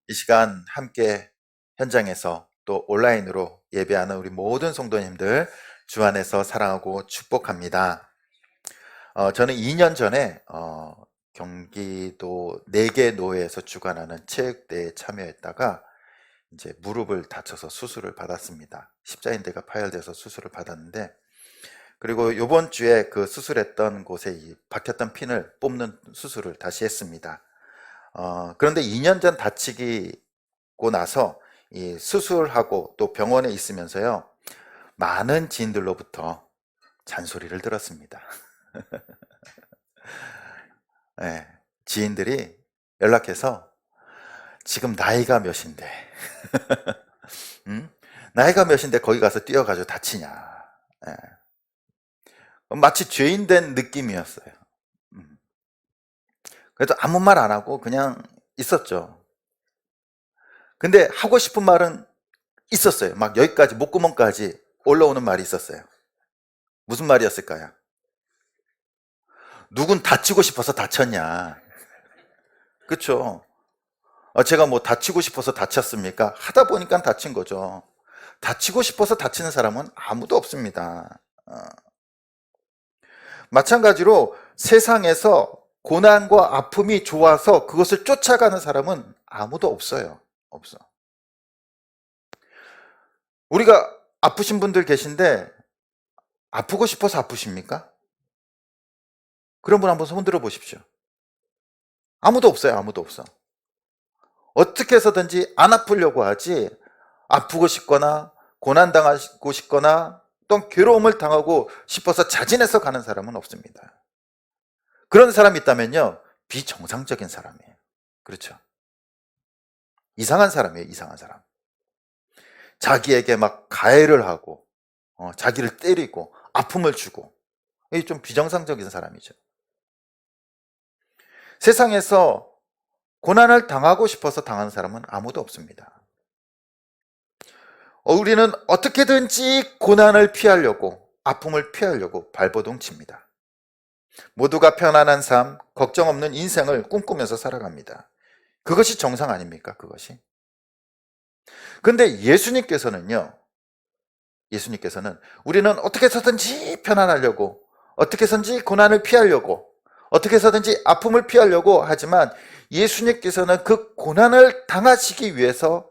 이 시간 함께 현장에서 또 온라인으로 예배하는 우리 모든 성도님들 주 안에서 사랑하고 축복합니다. 저는 2년 전에 경기도 4개 노회에서 주관하는 체육대회에 참여했다가 이제 무릎을 다쳐서 수술을 받았습니다. 십자인대가 파열돼서 수술을 받았는데, 그리고 이번 주에 그 수술했던 곳에 이 박혔던 핀을 뽑는 수술을 다시 했습니다. 그런데 2년 전 다치고 나서 이 수술하고 또 병원에 있으면서요, 많은 지인들로부터 잔소리를 들었습니다. 네, 지인들이 연락해서 지금 나이가 몇인데, 응? 나이가 몇인데 거기 가서 뛰어가지고 다치냐. 네. 마치 죄인 된 느낌이었어요. 그래도 아무 말 안 하고 그냥 있었죠. 근데 하고 싶은 말은 있었어요. 막 여기까지, 목구멍까지 올라오는 말이 있었어요. 무슨 말이었을까요? 누군 다치고 싶어서 다쳤냐. 그쵸? 제가 뭐 다치고 싶어서 다쳤습니까? 하다 보니까 다친 거죠. 다치고 싶어서 다치는 사람은 아무도 없습니다. 마찬가지로 세상에서 고난과 아픔이 좋아서 그것을 쫓아가는 사람은 아무도 없어요. 없어. 우리가 아프신 분들 계신데 아프고 싶어서 아프십니까? 그런 분 한번 손 들어 보십시오. 아무도 없어요. 아무도 없어. 어떻게 해서든지 안 아프려고 하지, 아프고 싶거나 고난당하고 싶거나 또 괴로움을 당하고 싶어서 자진해서 가는 사람은 없습니다. 그런 사람이 있다면요, 비정상적인 사람이에요. 그렇죠? 이상한 사람이에요. 이상한 사람. 자기에게 막 가해를 하고 자기를 때리고 아픔을 주고, 이게 좀 비정상적인 사람이죠. 세상에서 고난을 당하고 싶어서 당하는 사람은 아무도 없습니다. 우리는 어떻게든지 고난을 피하려고, 아픔을 피하려고 발버둥 칩니다. 모두가 편안한 삶, 걱정 없는 인생을 꿈꾸면서 살아갑니다. 그것이 정상 아닙니까? 그것이. 근데 예수님께서는 우리는 어떻게 해서든지 편안하려고, 어떻게 해서든지 고난을 피하려고, 어떻게 해서든지 아픔을 피하려고 하지만, 예수님께서는 그 고난을 당하시기 위해서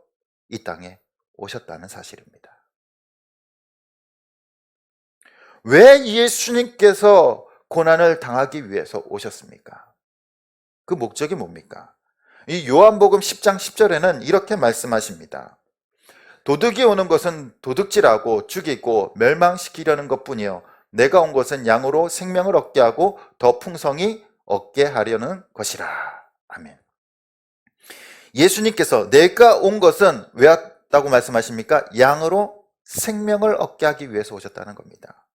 이 땅에 오셨다는 사실입니다. 왜 예수님께서 고난을 당하기 위해서 오셨습니까? 그 목적이 뭡니까? 이 요한복음 10장 10절에는 이렇게 말씀하십니다. 도둑이 오는 것은 도둑질하고 죽이고 멸망시키려는 것뿐이요, 내가 온 것은 양으로 생명을 얻게 하고 더 풍성히 얻게 하려는 것이라. 아멘. 예수님께서 내가 온 것은 왜 왔다고 말씀하십니까? 양으로 생명을 얻게 하기 위해서 오셨다는 겁니다.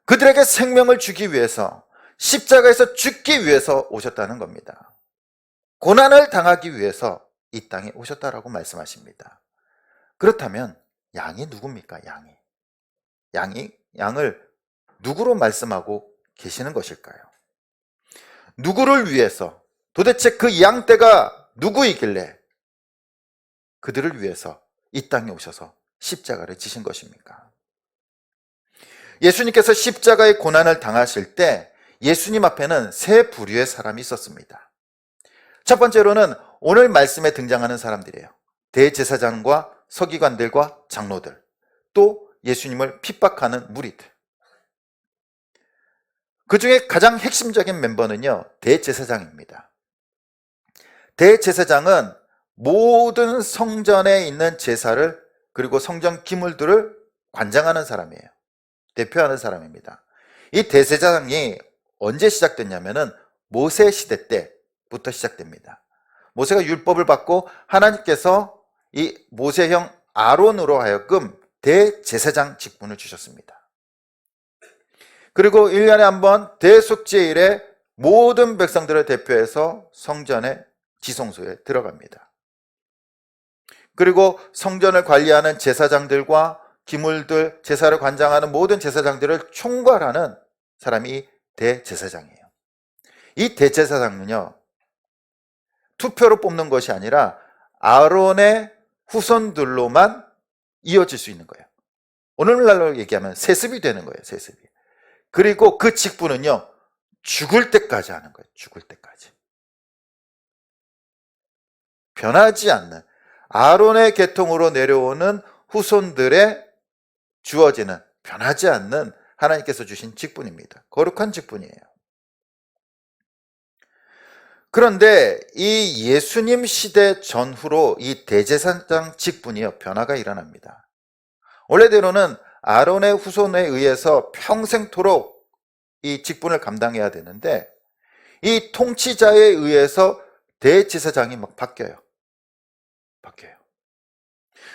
그들에게 생명을 주기 위해서, 십자가에서 죽기 위해서 오셨다는 겁니다. 고난을 당하기 위해서 이 땅에 오셨다라고 말씀하십니다. 그렇다면 양이 누굽니까? 양을 누구로 말씀하고 계시는 것일까요? 누구를 위해서, 도대체 그 양떼가 누구이길래 그들을 위해서 이 땅에 오셔서 십자가를 지신 것입니까? 예수님께서 십자가의 고난을 당하실 때 예수님 앞에는 세 부류의 사람이 있었습니다. 첫 번째로는 오늘 말씀에 등장하는 사람들이에요. 대제사장과 서기관들과 장로들, 또 예수님을 핍박하는 무리들. 그 중에 가장 핵심적인 멤버는요, 대제사장입니다. 대제사장은 모든 성전에 있는 제사를, 그리고 성전 기물들을 관장하는 사람이에요. 대표하는 사람입니다. 이 대제사장이 언제 시작됐냐면은 모세 시대 때부터 시작됩니다. 모세가 율법을 받고 하나님께서 이 모세형 아론으로 하여금 대제사장 직분을 주셨습니다. 그리고 1년에 한 번 대속죄일에 모든 백성들을 대표해서 성전의 지성소에 들어갑니다. 그리고 성전을 관리하는 제사장들과 기물들, 제사를 관장하는 모든 제사장들을 총괄하는 사람이 대제사장이에요. 이 대제사장은요, 투표로 뽑는 것이 아니라 아론의 후손들로만 이어질 수 있는 거예요. 오늘날로 얘기하면 세습이 되는 거예요. 세습이. 그리고 그 직분은요, 죽을 때까지 하는 거예요. 죽을 때까지. 변하지 않는, 아론의 계통으로 내려오는 후손들의 주어지는, 변하지 않는 하나님께서 주신 직분입니다. 거룩한 직분이에요. 그런데 이 예수님 시대 전후로 이 대제사장 직분이요, 변화가 일어납니다. 원래대로는 아론의 후손에 의해서 평생토록 이 직분을 감당해야 되는데, 이 통치자에 의해서 대제사장이 막 바뀌어요.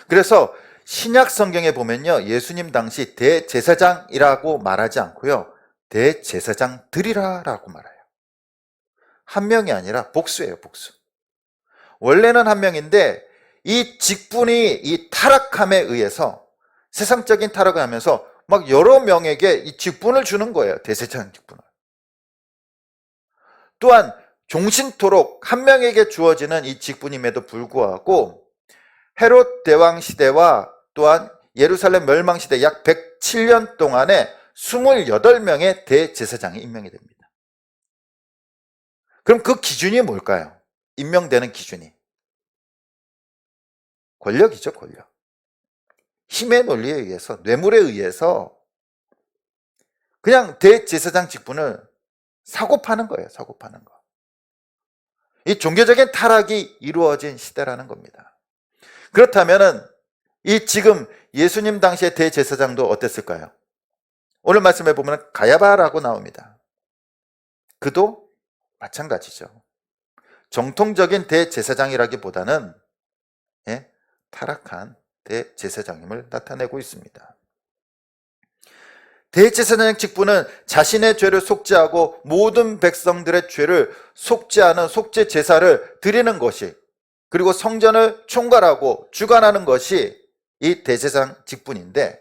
그래서 신약 성경에 보면요, 예수님 당시 대제사장이라고 말하지 않고요, 대제사장들이라고 말해요. 한 명이 아니라 복수예요, 복수. 원래는 한 명인데 이 직분이 이 타락함에 의해서, 세상적인 타락을 하면서 막 여러 명에게 이 직분을 주는 거예요. 대제사장 직분을. 또한 종신토록 한 명에게 주어지는 이 직분임에도 불구하고 헤롯 대왕 시대와 또한 예루살렘 멸망 시대 약 107년 동안에 28명의 대제사장이 임명이 됩니다. 그럼 그 기준이 뭘까요? 임명되는 기준이 권력이죠, 권력. 힘의 논리에 의해서, 뇌물에 의해서 그냥 대제사장 직분을 사고 파는 거예요. 사고 파는 거. 이 종교적인 타락이 이루어진 시대라는 겁니다. 그렇다면은 이 지금 예수님 당시의 대제사장도 어땠을까요? 오늘 말씀에 보면 가야바라고 나옵니다. 그도 마찬가지죠. 정통적인 대제사장이라기보다는 타락한 대제사장임을 나타내고 있습니다. 대제사장 직분은 자신의 죄를 속죄하고 모든 백성들의 죄를 속죄하는 속죄 제사를 드리는 것이, 그리고 성전을 총괄하고 주관하는 것이 이 대제사장 직분인데,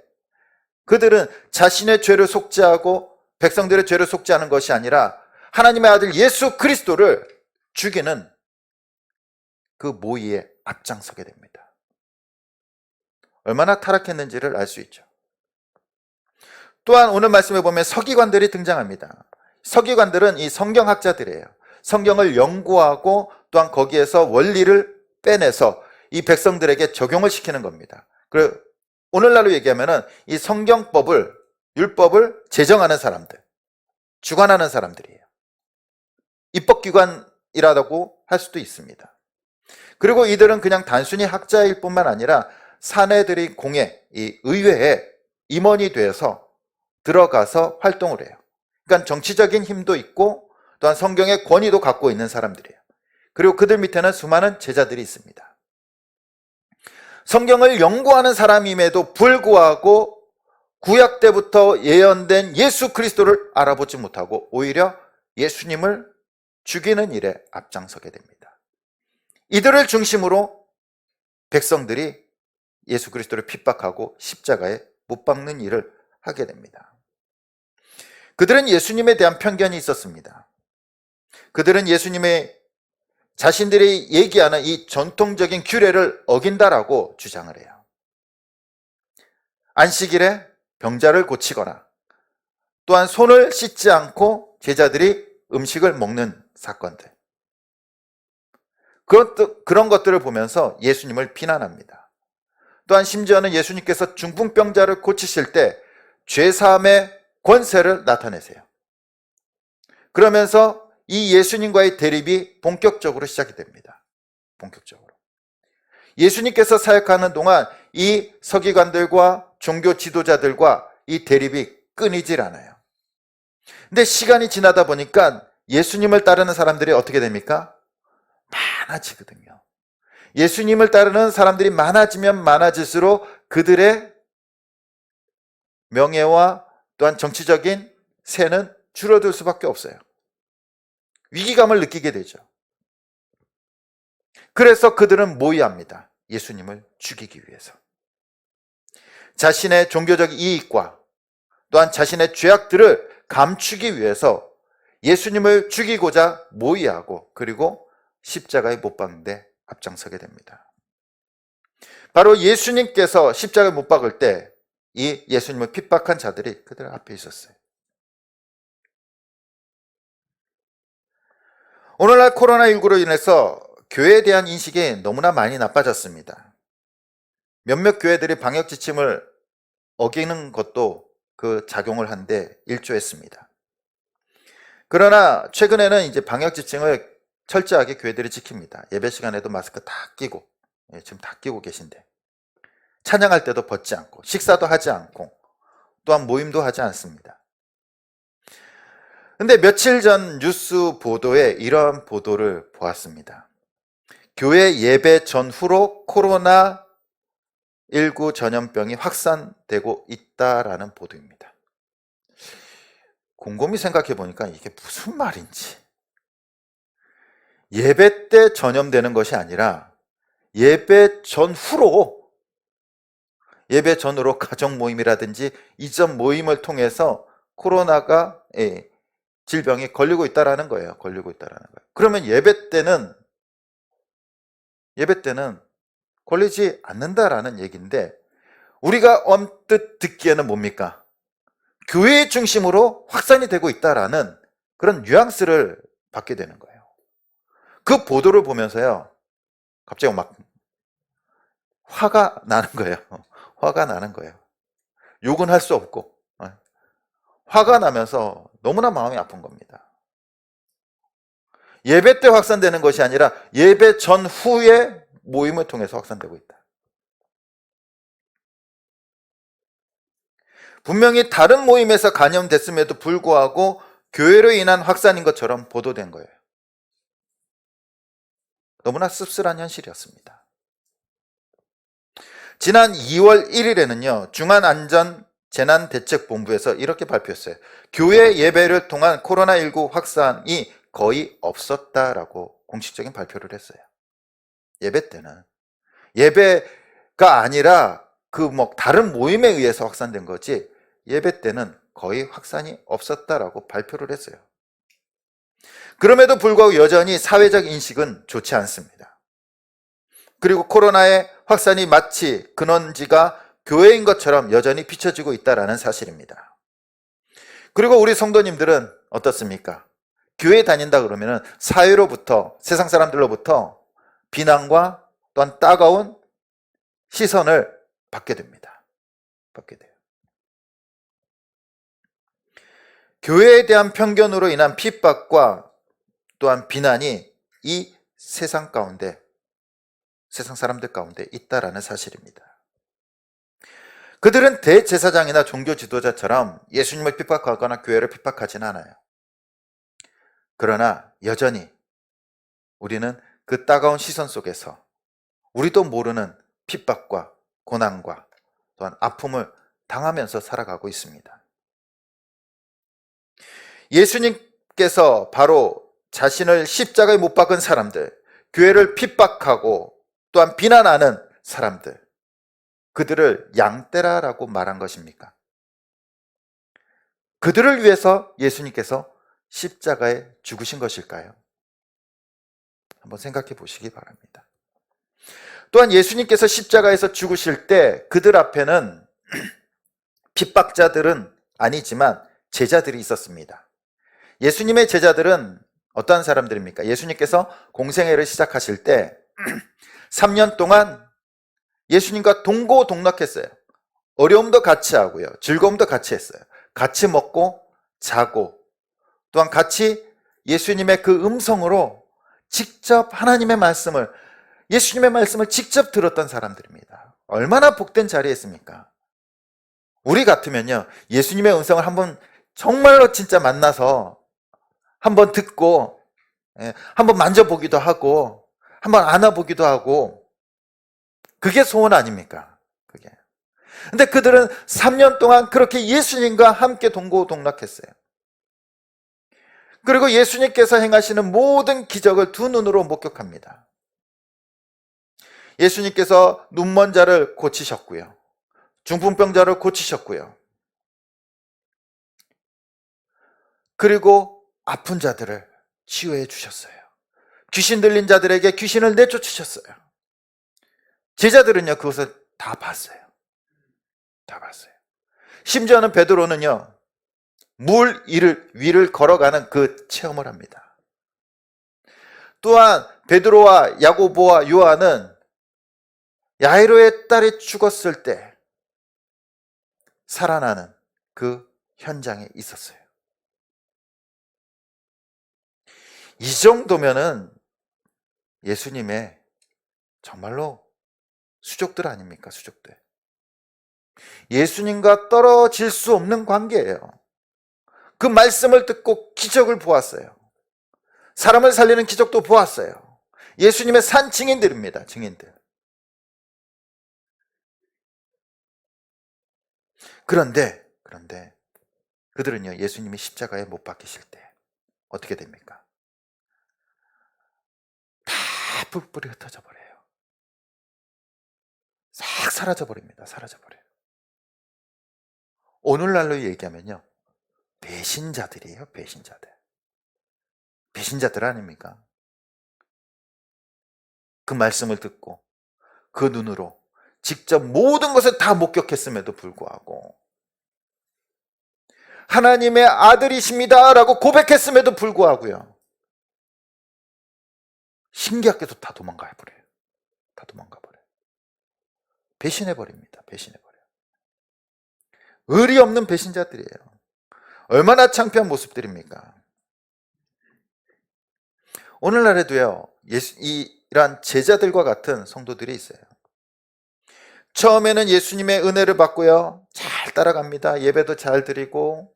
그들은 자신의 죄를 속죄하고 백성들의 죄를 속죄하는 것이 아니라 하나님의 아들 예수 그리스도를 죽이는 그 모의에 앞장서게 됩니다. 얼마나 타락했는지를 알 수 있죠. 또한 오늘 말씀에 보면 서기관들이 등장합니다. 서기관들은 이 성경학자들이에요. 성경을 연구하고 또한 거기에서 원리를 빼내서 이 백성들에게 적용을 시키는 겁니다. 그리고 오늘날로 얘기하면 이 성경법을, 율법을 제정하는 사람들, 주관하는 사람들이에요. 입법기관이라고 할 수도 있습니다. 그리고 이들은 그냥 단순히 학자일 뿐만 아니라 사내들이 공회, 이 의회에 임원이 되어서 들어가서 활동을 해요. 그러니까 정치적인 힘도 있고 또한 성경의 권위도 갖고 있는 사람들이에요. 그리고 그들 밑에는 수많은 제자들이 있습니다. 성경을 연구하는 사람임에도 불구하고 구약 때부터 예언된 예수 그리스도를 알아보지 못하고 오히려 예수님을 죽이는 일에 앞장서게 됩니다. 이들을 중심으로 백성들이 예수 그리스도를 핍박하고 십자가에 못 박는 일을 하게 됩니다. 그들은 예수님에 대한 편견이 있었습니다. 그들은 예수님의 자신들이 얘기하는 이 전통적인 규례를 어긴다라고 주장을 해요. 안식일에 병자를 고치거나 또한 손을 씻지 않고 제자들이 음식을 먹는 사건들, 그런 것들을 보면서 예수님을 비난합니다. 또한 심지어는 예수님께서 중풍병자를 고치실 때 죄사함의 권세를 나타내세요. 그러면서 이 예수님과의 대립이 본격적으로 시작이 됩니다. 본격적으로. 예수님께서 사역하는 동안 이 서기관들과 종교 지도자들과 이 대립이 끊이질 않아요. 근데 시간이 지나다 보니까 예수님을 따르는 사람들이 어떻게 됩니까? 많아지거든요. 예수님을 따르는 사람들이 많아지면 많아질수록 그들의 명예와 또한 정치적인 세는 줄어들 수밖에 없어요. 위기감을 느끼게 되죠. 그래서 그들은 모의합니다. 예수님을 죽이기 위해서. 자신의 종교적 이익과 또한 자신의 죄악들을 감추기 위해서 예수님을 죽이고자 모의하고, 그리고 십자가에 못 박는데 앞장서게 됩니다. 바로 예수님께서 십자가에 못 박을 때 이 예수님을 핍박한 자들이 그들 앞에 있었어요. 오늘날 코로나19로 인해서 교회에 대한 인식이 너무나 많이 나빠졌습니다. 몇몇 교회들이 방역 지침을 어기는 것도 그 작용을 한데 일조했습니다. 그러나 최근에는 이제 방역 지침을 철저하게 교회들이 지킵니다. 예배 시간에도 마스크 다 끼고, 지금 다 끼고 계신데, 찬양할 때도 벗지 않고, 식사도 하지 않고, 또한 모임도 하지 않습니다. 근데 며칠 전 뉴스 보도에 이러한 보도를 보았습니다. 교회 예배 전후로 코로나19 전염병이 확산되고 있다라는 보도입니다. 곰곰이 생각해 보니까 이게 무슨 말인지. 예배 때 전염되는 것이 아니라 예배 전후로, 예배 전후로 가정 모임이라든지 이전 모임을 통해서 코로나가 질병이 걸리고 있다라는 거예요. 걸리고 있다라는 거예요. 그러면 예배 때는 걸리지 않는다라는 얘기인데, 우리가 언뜻 듣기에는 뭡니까? 교회 중심으로 확산이 되고 있다라는 그런 뉘앙스를 받게 되는 거예요. 그 보도를 보면서요, 갑자기 막 화가 나는 거예요. 화가 나는 거예요. 욕은 할 수 없고, 화가 나면서 너무나 마음이 아픈 겁니다. 예배 때 확산되는 것이 아니라 예배 전후에 모임을 통해서 확산되고 있다. 분명히 다른 모임에서 감염됐음에도 불구하고 교회로 인한 확산인 것처럼 보도된 거예요. 너무나 씁쓸한 현실이었습니다. 지난 2월 1일에는요, 중앙안전재난대책본부에서 이렇게 발표했어요. 교회 예배를 통한 코로나19 확산이 거의 없었다라고 공식적인 발표를 했어요. 예배 때는. 예배가 아니라 다른 모임에 의해서 확산된 거지, 예배 때는 거의 확산이 없었다라고 발표를 했어요. 그럼에도 불구하고 여전히 사회적 인식은 좋지 않습니다. 그리고 코로나의 확산이 마치 근원지가 교회인 것처럼 여전히 비춰지고 있다는 사실입니다. 그리고 우리 성도님들은 어떻습니까? 교회 다닌다 그러면 사회로부터, 세상 사람들로부터 비난과 또한 따가운 시선을 받게 됩니다. 받게 돼요. 교회에 대한 편견으로 인한 핍박과 또한 비난이 이 세상 가운데, 세상 사람들 가운데 있다라는 사실입니다. 그들은 대제사장이나 종교 지도자처럼 예수님을 핍박하거나 교회를 핍박하지는 않아요. 그러나 여전히 우리는 그 따가운 시선 속에서 우리도 모르는 핍박과 고난과 또한 아픔을 당하면서 살아가고 있습니다. 예수님께서 바로 자신을 십자가에 못 박은 사람들, 교회를 핍박하고 또한 비난하는 사람들, 그들을 양떼라라고 말한 것입니까? 그들을 위해서 예수님께서 십자가에 죽으신 것일까요? 한번 생각해 보시기 바랍니다. 또한 예수님께서 십자가에서 죽으실 때 그들 앞에는 핍박자들은 아니지만 제자들이 있었습니다. 예수님의 제자들은 어떠한 사람들입니까? 예수님께서 공생애를 시작하실 때 3년 동안 예수님과 동고동락했어요. 어려움도 같이 하고요. 즐거움도 같이 했어요. 같이 먹고 자고 또한 같이 예수님의 그 음성으로 직접 하나님의 말씀을, 예수님의 말씀을 직접 들었던 사람들입니다. 얼마나 복된 자리였습니까? 우리 같으면요, 예수님의 음성을 한번 정말로 진짜 만나서 한번 듣고 한번 만져보기도 하고 한번 안아보기도 하고, 그게 소원 아닙니까? 그게. 근데 그들은 3년 동안 그렇게 예수님과 함께 동고동락했어요. 그리고 예수님께서 행하시는 모든 기적을 두 눈으로 목격합니다. 예수님께서 눈먼 자를 고치셨고요. 중풍병자를 고치셨고요. 그리고 아픈 자들을 치유해 주셨어요. 귀신 들린 자들에게 귀신을 내쫓으셨어요. 제자들은요, 그것을 다 봤어요. 다 봤어요. 심지어는 베드로는요, 물 위를 걸어가는 그 체험을 합니다. 또한 베드로와 야고보와 요한은 야이로의 딸이 죽었을 때 살아나는 그 현장에 있었어요. 이 정도면은 예수님의 정말로 수족들 아닙니까? 수족들. 예수님과 떨어질 수 없는 관계예요. 그 말씀을 듣고 기적을 보았어요. 사람을 살리는 기적도 보았어요. 예수님의 산 증인들입니다. 증인들. 그런데 그들은요, 예수님이 십자가에 못 박히실 때 어떻게 됩니까? 다 뿔뿔이 흩어져 버려요. 싹 사라져 버립니다. 사라져 버려요. 오늘날로 얘기하면요, 배신자들이에요. 배신자들 아닙니까? 그 말씀을 듣고 그 눈으로 직접 모든 것을 다 목격했음에도 불구하고, 하나님의 아들이십니다 라고 고백했음에도 불구하고요, 신기하게도 다 도망가 버려요. 다 도망가 버려요. 배신해 버립니다. 배신해 버려요. 의리 없는 배신자들이에요. 얼마나 창피한 모습들입니까? 오늘날에도요, 이러한 제자들과 같은 성도들이 있어요. 처음에는 예수님의 은혜를 받고요, 잘 따라갑니다. 예배도 잘 드리고,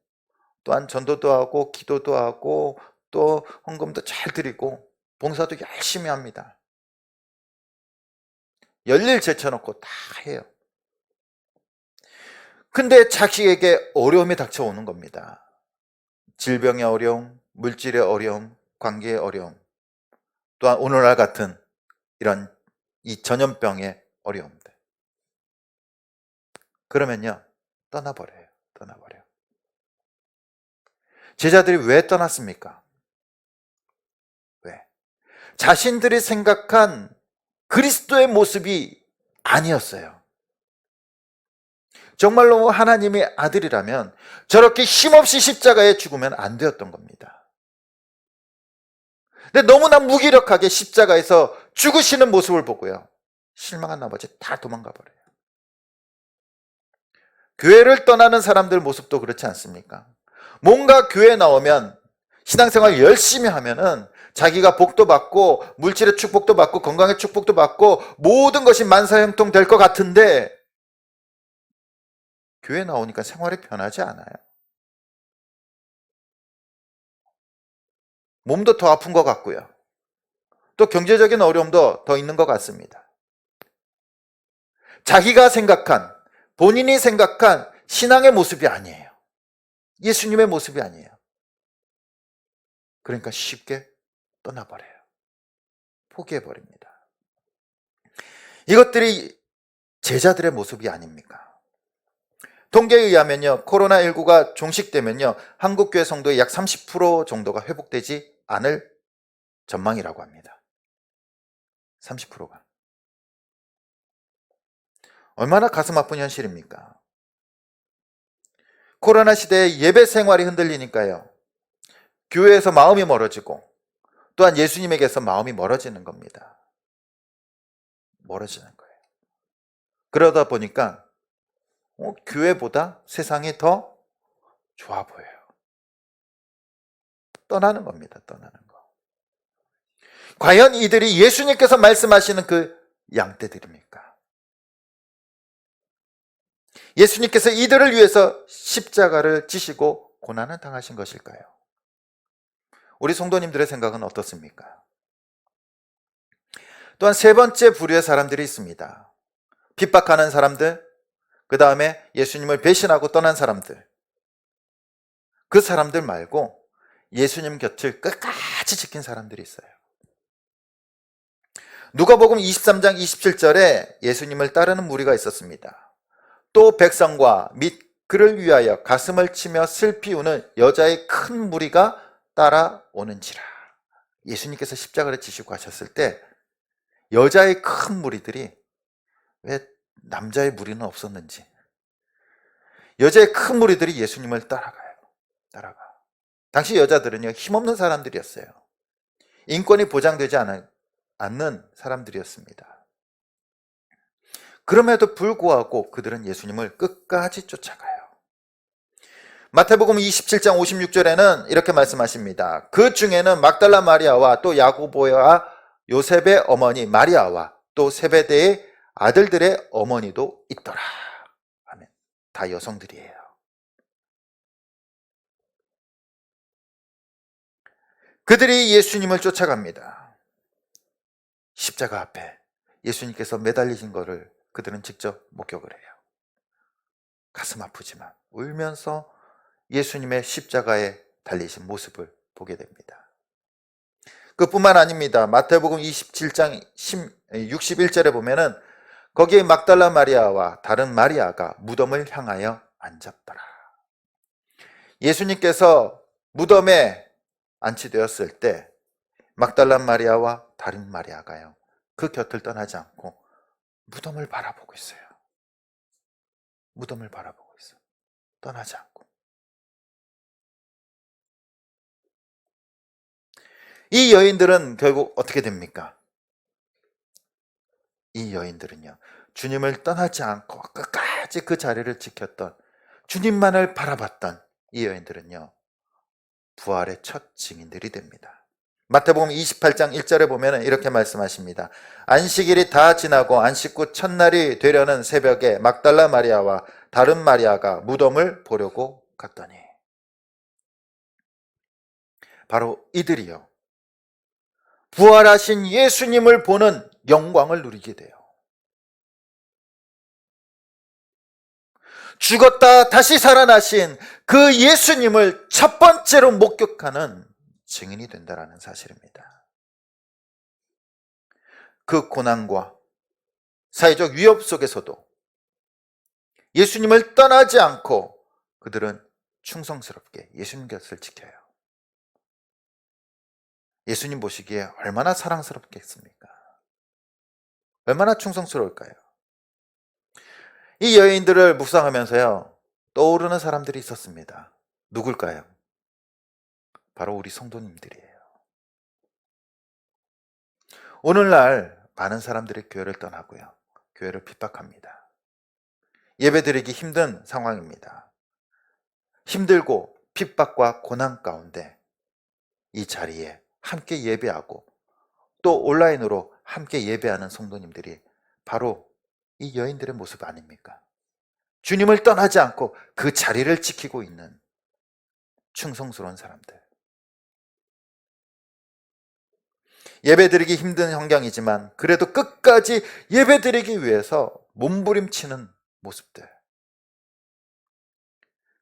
또한 전도도 하고, 기도도 하고, 또 헌금도 잘 드리고, 봉사도 열심히 합니다. 열일 제쳐놓고 다 해요. 근데 자식에게 어려움이 닥쳐오는 겁니다. 질병의 어려움, 물질의 어려움, 관계의 어려움, 또한 오늘날 같은 이런 이 전염병의 어려움들. 그러면요, 떠나버려요. 제자들이 왜 떠났습니까? 왜? 자신들이 생각한 그리스도의 모습이 아니었어요. 정말로 하나님의 아들이라면 저렇게 힘없이 십자가에 죽으면 안 되었던 겁니다. 근데 너무나 무기력하게 십자가에서 죽으시는 모습을 보고요, 실망한 나머지 다 도망가 버려요. 교회를 떠나는 사람들 모습도 그렇지 않습니까? 뭔가 교회에 나오면 신앙생활 열심히 하면은 자기가 복도 받고 물질의 축복도 받고 건강의 축복도 받고 모든 것이 만사형통 될 것 같은데, 교회 나오니까 생활이 편하지 않아요. 몸도 더 아픈 것 같고요, 또 경제적인 어려움도 더 있는 것 같습니다. 자기가 생각한, 본인이 생각한 신앙의 모습이 아니에요. 예수님의 모습이 아니에요. 그러니까 쉽게 떠나버려요. 포기해버립니다. 이것들이 제자들의 모습이 아닙니까? 통계에 의하면요, 코로나19가 종식되면요, 한국교회 성도의 약 30% 정도가 회복되지 않을 전망이라고 합니다. 30%가. 얼마나 가슴 아픈 현실입니까? 코로나 시대에 예배 생활이 흔들리니까요, 교회에서 마음이 멀어지고, 또한 예수님에게서 마음이 멀어지는 겁니다. 멀어지는 거예요. 그러다 보니까 교회보다 세상이 더 좋아 보여요. 떠나는 겁니다. 떠나는 거. 과연 이들이 예수님께서 말씀하시는 그 양떼들입니까? 예수님께서 이들을 위해서 십자가를 지시고 고난을 당하신 것일까요? 우리 성도님들의 생각은 어떻습니까? 또한 세 번째 부류의 사람들이 있습니다. 핍박하는 사람들, 그 다음에 예수님을 배신하고 떠난 사람들. 그 사람들 말고 예수님 곁을 끝까지 지킨 사람들이 있어요. 누가복음 23장 27절에 예수님을 따르는 무리가 있었습니다. 또 백성과 및 그를 위하여 가슴을 치며 슬피 우는 여자의 큰 무리가 따라오는지라. 예수님께서 십자가를 지시고 가셨을 때 여자의 큰 무리들이 왜 남자의 무리는 없었는지, 여자의 큰 무리들이 예수님을 따라가요. 따라가. 당시 여자들은요, 힘없는 사람들이었어요. 인권이 보장되지 않는 사람들이었습니다. 그럼에도 불구하고 그들은 예수님을 끝까지 쫓아가요. 마태복음 27장 56절에는 이렇게 말씀하십니다. 그 중에는 막달라 마리아와 또 야고보와 요셉의 어머니 마리아와 또 세베대의 아들들의 어머니도 있더라. 아멘. 다 여성들이에요. 그들이 예수님을 쫓아갑니다. 십자가 앞에 예수님께서 매달리신 것을 그들은 직접 목격을 해요. 가슴 아프지만 울면서 예수님의 십자가에 달리신 모습을 보게 됩니다. 그뿐만 아닙니다. 마태복음 27장 61절에 보면은 거기에 막달라 마리아와 다른 마리아가 무덤을 향하여 앉았더라. 예수님께서 무덤에 안치되었을 때 막달라 마리아와 다른 마리아가요, 그 곁을 떠나지 않고 무덤을 바라보고 있어요. 무덤을 바라보고 있어요. 떠나지 않고. 이 여인들은 결국 어떻게 됩니까? 이 여인들은요, 주님을 떠나지 않고 끝까지 그 자리를 지켰던, 주님만을 바라봤던 이 여인들은요, 부활의 첫 증인들이 됩니다. 마태복음 28장 1절에 보면 이렇게 말씀하십니다. 안식일이 다 지나고 안식 후 첫날이 되려는 새벽에 막달라 마리아와 다른 마리아가 무덤을 보려고 갔더니, 바로 이들이요, 부활하신 예수님을 보는 영광을 누리게 돼요. 죽었다 다시 살아나신 그 예수님을 첫 번째로 목격하는 증인이 된다는 사실입니다. 그 고난과 사회적 위협 속에서도 예수님을 떠나지 않고 그들은 충성스럽게 예수님 곁을 지켜요. 예수님 보시기에 얼마나 사랑스럽겠습니까? 얼마나 충성스러울까요? 이 여인들을 묵상하면서요, 떠오르는 사람들이 있었습니다. 누굴까요? 바로 우리 성도님들이에요. 오늘날 많은 사람들이 교회를 떠나고요, 교회를 핍박합니다. 예배드리기 힘든 상황입니다. 힘들고 핍박과 고난 가운데 이 자리에 함께 예배하고 또 온라인으로 함께 예배하는 성도님들이 바로 이 여인들의 모습 아닙니까? 주님을 떠나지 않고 그 자리를 지키고 있는 충성스러운 사람들. 예배드리기 힘든 환경이지만 그래도 끝까지 예배드리기 위해서 몸부림치는 모습들.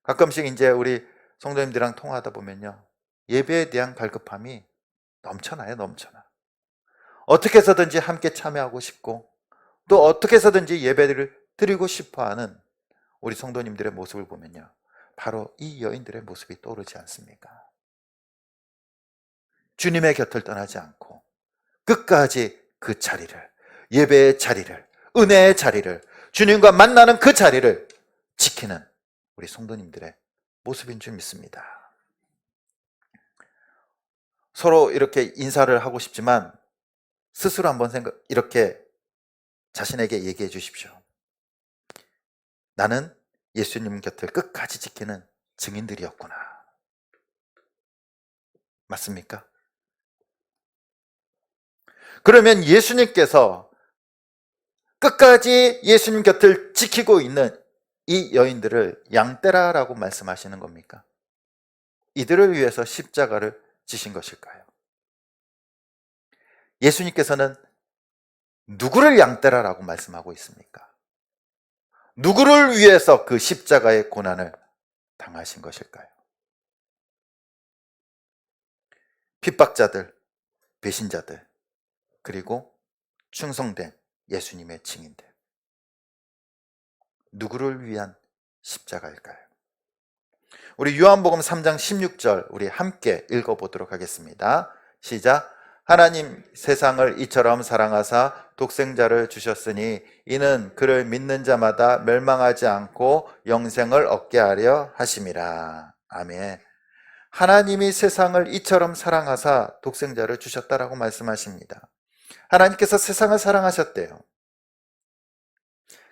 가끔씩 이제 우리 성도님들이랑 통화하다 보면요, 예배에 대한 갈급함이 넘쳐나요. 넘쳐나. 어떻게 해서든지 함께 참여하고 싶고 또 어떻게 해서든지 예배를 드리고 싶어하는 우리 성도님들의 모습을 보면요, 바로 이 여인들의 모습이 떠오르지 않습니까? 주님의 곁을 떠나지 않고 끝까지 그 자리를, 예배의 자리를, 은혜의 자리를, 주님과 만나는 그 자리를 지키는 우리 성도님들의 모습인 줄 믿습니다. 서로 이렇게 인사를 하고 싶지만 스스로 한번 이렇게 자신에게 얘기해 주십시오. 나는 예수님 곁을 끝까지 지키는 증인들이었구나. 맞습니까? 그러면 예수님께서 끝까지 예수님 곁을 지키고 있는 이 여인들을 양떼라라고 말씀하시는 겁니까? 이들을 위해서 십자가를 지신 것일까요? 예수님께서는 누구를 양떼라라고 말씀하고 있습니까? 누구를 위해서 그 십자가의 고난을 당하신 것일까요? 핍박자들, 배신자들, 그리고 충성된 예수님의 증인들. 누구를 위한 십자가일까요? 우리 요한복음 3장 16절 우리 함께 읽어보도록 하겠습니다. 시작. 하나님 세상을 이처럼 사랑하사 독생자를 주셨으니 이는 그를 믿는 자마다 멸망하지 않고 영생을 얻게 하려 하심이라. 아멘. 하나님이 세상을 이처럼 사랑하사 독생자를 주셨다라고 말씀하십니다. 하나님께서 세상을 사랑하셨대요.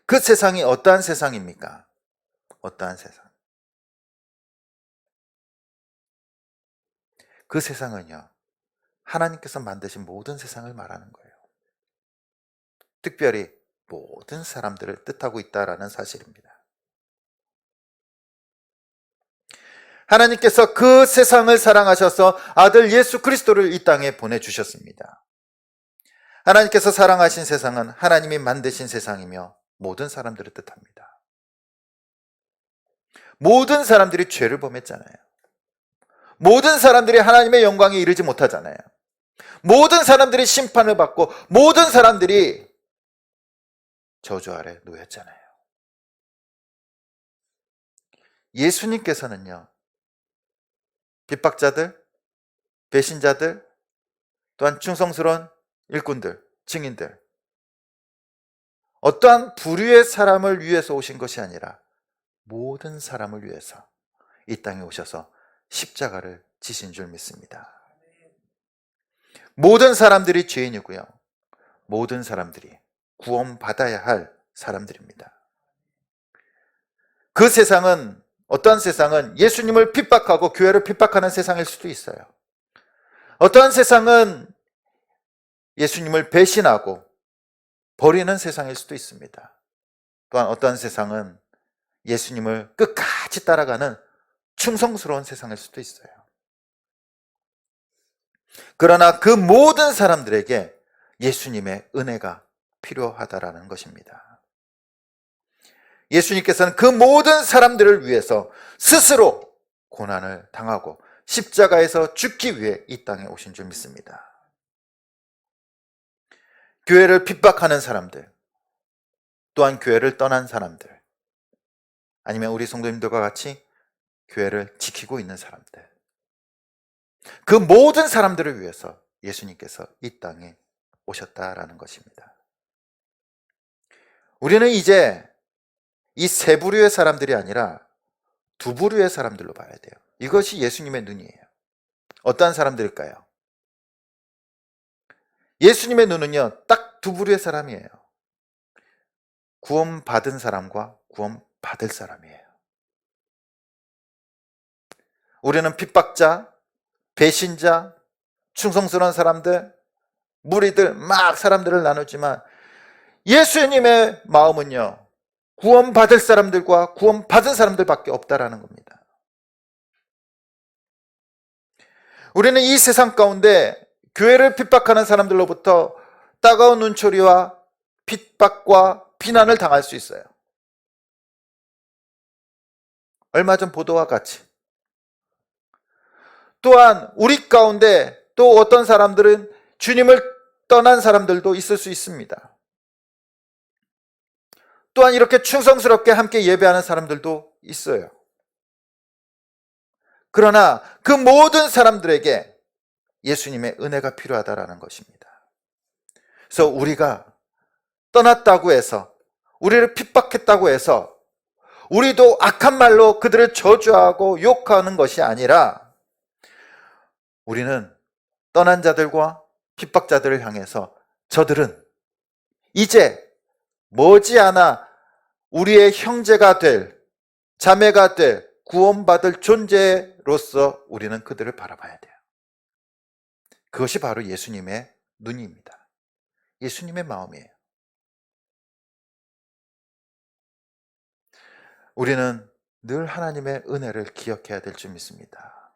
그 세상이 어떠한 세상입니까? 어떠한 세상? 그 세상은요, 하나님께서 만드신 모든 세상을 말하는 거예요. 특별히 모든 사람들을 뜻하고 있다라는 사실입니다. 하나님께서 그 세상을 사랑하셔서 아들 예수 그리스도를 이 땅에 보내주셨습니다. 하나님께서 사랑하신 세상은 하나님이 만드신 세상이며 모든 사람들을 뜻합니다. 모든 사람들이 죄를 범했잖아요. 모든 사람들이 하나님의 영광에 이르지 못하잖아요. 모든 사람들이 심판을 받고 모든 사람들이 저주 아래 놓였잖아요. 예수님께서는요, 핍박자들, 배신자들, 또한 충성스러운 일꾼들, 증인들, 어떠한 부류의 사람을 위해서 오신 것이 아니라 모든 사람을 위해서 이 땅에 오셔서 십자가를 지신 줄 믿습니다. 모든 사람들이 죄인이고요, 모든 사람들이 구원받아야 할 사람들입니다. 그 세상은, 어떠한 세상은 예수님을 핍박하고 교회를 핍박하는 세상일 수도 있어요. 어떠한 세상은 예수님을 배신하고 버리는 세상일 수도 있습니다. 또한 어떠한 세상은 예수님을 끝까지 따라가는 충성스러운 세상일 수도 있어요. 그러나 그 모든 사람들에게 예수님의 은혜가 필요하다라는 것입니다. 예수님께서는 그 모든 사람들을 위해서 스스로 고난을 당하고 십자가에서 죽기 위해 이 땅에 오신 줄 믿습니다. 교회를 핍박하는 사람들, 또한 교회를 떠난 사람들, 아니면 우리 성도님들과 같이 교회를 지키고 있는 사람들, 그 모든 사람들을 위해서 예수님께서 이 땅에 오셨다라는 것입니다. 우리는 이제 이 세 부류의 사람들이 아니라 두 부류의 사람들로 봐야 돼요. 이것이 예수님의 눈이에요. 어떠한 사람들일까요? 예수님의 눈은요, 딱 두 부류의 사람이에요. 구원받은 사람과 구원받을 사람이에요. 우리는 핍박자, 배신자, 충성스러운 사람들, 무리들, 막 사람들을 나누지만 예수님의 마음은요, 구원받을 사람들과 구원받은 사람들밖에 없다라는 겁니다. 우리는 이 세상 가운데 교회를 핍박하는 사람들로부터 따가운 눈초리와 핍박과 비난을 당할 수 있어요. 얼마 전 보도와 같이. 또한 우리 가운데 또 어떤 사람들은 주님을 떠난 사람들도 있을 수 있습니다. 또한 이렇게 충성스럽게 함께 예배하는 사람들도 있어요. 그러나 그 모든 사람들에게 예수님의 은혜가 필요하다라는 것입니다. 그래서 우리가 떠났다고 해서, 우리를 핍박했다고 해서 우리도 악한 말로 그들을 저주하고 욕하는 것이 아니라 우리는 떠난 자들과 핍박자들을 향해서 저들은 이제 머지않아 우리의 형제가 될, 자매가 될, 구원받을 존재로서 우리는 그들을 바라봐야 돼요. 그것이 바로 예수님의 눈입니다. 예수님의 마음이에요. 우리는 늘 하나님의 은혜를 기억해야 될 줄 믿습니다.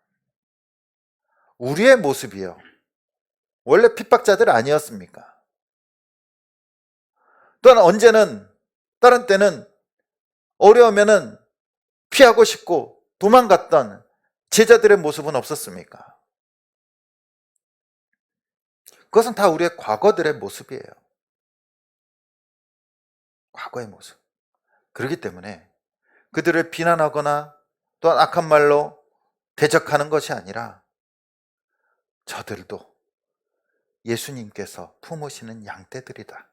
우리의 모습이요, 원래 핍박자들 아니었습니까? 또한 언제는, 다른 때는 어려우면은 피하고 싶고 도망갔던 제자들의 모습은 없었습니까? 그것은 다 우리의 과거들의 모습이에요. 과거의 모습. 그렇기 때문에 그들을 비난하거나 또한 악한 말로 대적하는 것이 아니라 저들도 예수님께서 품으시는 양떼들이다.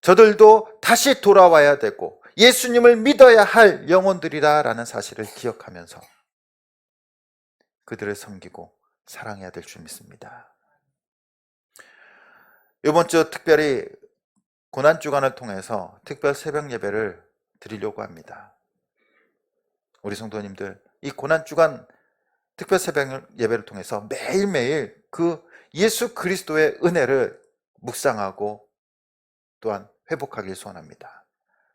저들도 다시 돌아와야 되고 예수님을 믿어야 할 영혼들이다라는 사실을 기억하면서 그들을 섬기고 사랑해야 될 줄 믿습니다. 이번 주 특별히 고난주간을 통해서 특별 새벽 예배를 드리려고 합니다. 우리 성도님들, 이 고난주간 특별 새벽 예배를 통해서 매일매일 그 예수 그리스도의 은혜를 묵상하고 또한 회복하길 소원합니다.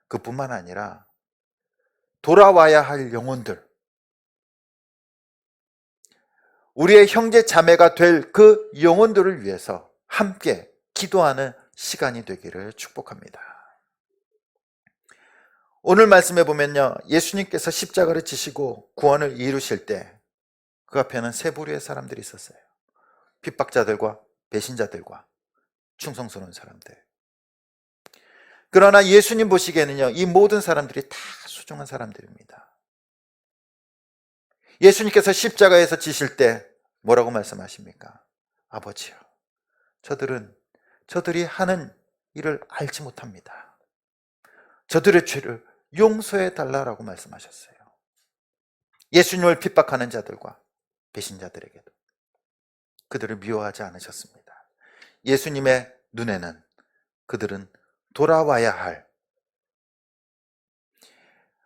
그뿐만 아니라 돌아와야 할 영혼들, 우리의 형제 자매가 될 그 영혼들을 위해서 함께 기도하는 시간이 되기를 축복합니다. 오늘 말씀해 보면요, 예수님께서 십자가를 지시고 구원을 이루실 때 그 앞에는 세 부류의 사람들이 있었어요. 핍박자들과 배신자들과 충성스러운 사람들. 그러나 예수님 보시기에는요, 이 모든 사람들이 다 소중한 사람들입니다. 예수님께서 십자가에서 지실 때 뭐라고 말씀하십니까? 아버지요, 저들이 하는 일을 알지 못합니다. 저들의 죄를 용서해 달라라고 말씀하셨어요. 예수님을 핍박하는 자들과 배신자들에게도 그들을 미워하지 않으셨습니다. 예수님의 눈에는 그들은 돌아와야 할,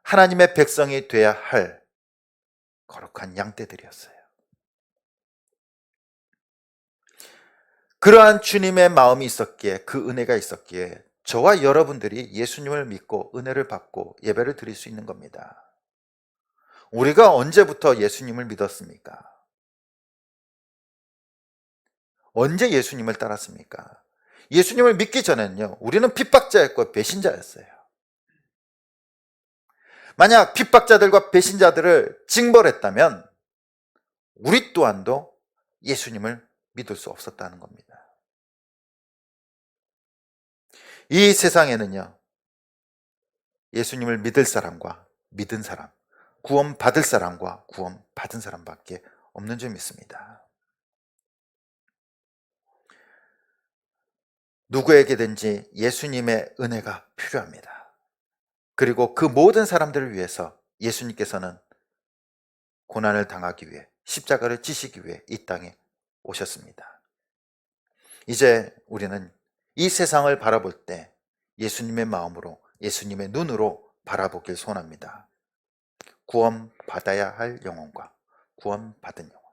하나님의 백성이 돼야 할 거룩한 양떼들이었어요. 그러한 주님의 마음이 있었기에, 그 은혜가 있었기에 저와 여러분들이 예수님을 믿고 은혜를 받고 예배를 드릴 수 있는 겁니다. 우리가 언제부터 예수님을 믿었습니까? 언제 예수님을 따랐습니까? 예수님을 믿기 전에는요, 우리는 핍박자였고 배신자였어요. 만약 핍박자들과 배신자들을 징벌했다면 우리 또한도 예수님을 믿을 수 없었다는 겁니다. 이 세상에는요, 예수님을 믿을 사람과 믿은 사람, 구원받을 사람과 구원받은 사람밖에 없는 줄 믿습니다. 누구에게든지 예수님의 은혜가 필요합니다. 그리고 그 모든 사람들을 위해서 예수님께서는 고난을 당하기 위해, 십자가를 지시기 위해 이 땅에 오셨습니다. 이제 우리는 이 세상을 바라볼 때 예수님의 마음으로, 예수님의 눈으로 바라보길 소원합니다. 구원받아야 할 영혼과 구원받은 영혼,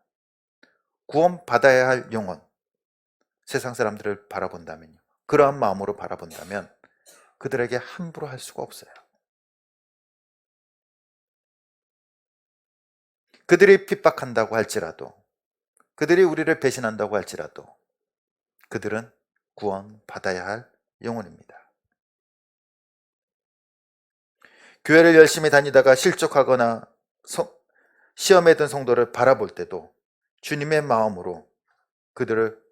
구원받아야 할 영혼, 세상 사람들을 바라본다면요, 그러한 마음으로 바라본다면 그들에게 함부로 할 수가 없어요. 그들이 핍박한다고 할지라도, 그들이 우리를 배신한다고 할지라도 그들은 구원받아야 할 영혼입니다. 교회를 열심히 다니다가 실족하거나 시험에 든 성도를 바라볼 때도 주님의 마음으로 그들을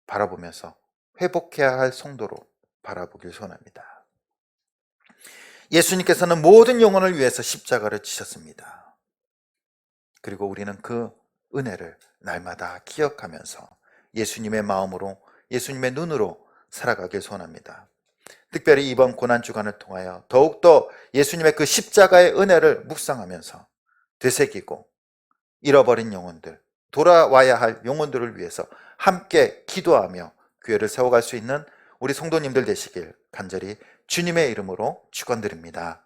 바라보면서 회복해야 할 성도로 바라보길 소원합니다. 예수님께서는 모든 영혼을 위해서 십자가를 지셨습니다. 그리고 우리는 그 은혜를 날마다 기억하면서 예수님의 마음으로, 예수님의 눈으로 살아가길 소원합니다. 특별히 이번 고난주간을 통하여 더욱더 예수님의 그 십자가의 은혜를 묵상하면서 되새기고 잃어버린 영혼들, 돌아와야 할 영혼들을 위해서 함께 기도하며 교회를 세워갈 수 있는 우리 성도님들 되시길 간절히 주님의 이름으로 축원드립니다.